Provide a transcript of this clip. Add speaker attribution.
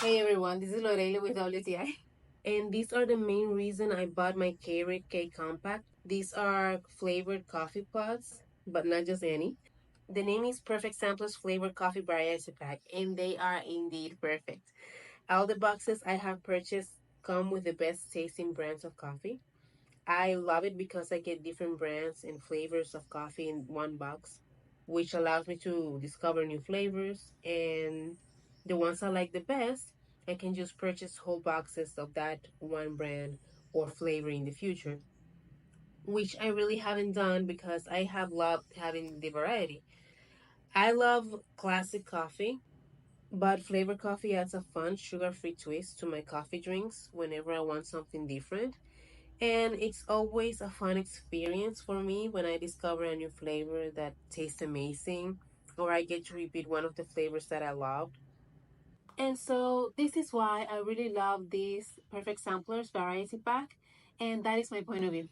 Speaker 1: Hey everyone, this is Lorele with WTI. And these are the main reason I bought my Keurig K Compact. These are flavored coffee pods, but not just any. The name is Perfect Samplers Flavored Coffee Variety Pack, and they are indeed perfect. All the boxes I have purchased come with the best tasting brands of coffee. I love it because I get different brands and flavors of coffee in one box, which allows me to discover new flavors. And the ones I like the best, I can just purchase whole boxes of that one brand or flavor in the future, which I really haven't done because I have loved having the variety. I love classic coffee, but flavor coffee adds a fun sugar-free twist to my coffee drinks whenever I want something different. And it's always a fun experience for me when I discover a new flavor that tastes amazing, or I get to repeat one of the flavors that I loved. And so, this is why I really love this Perfect Samplers Variety Pack, and that is my point of view.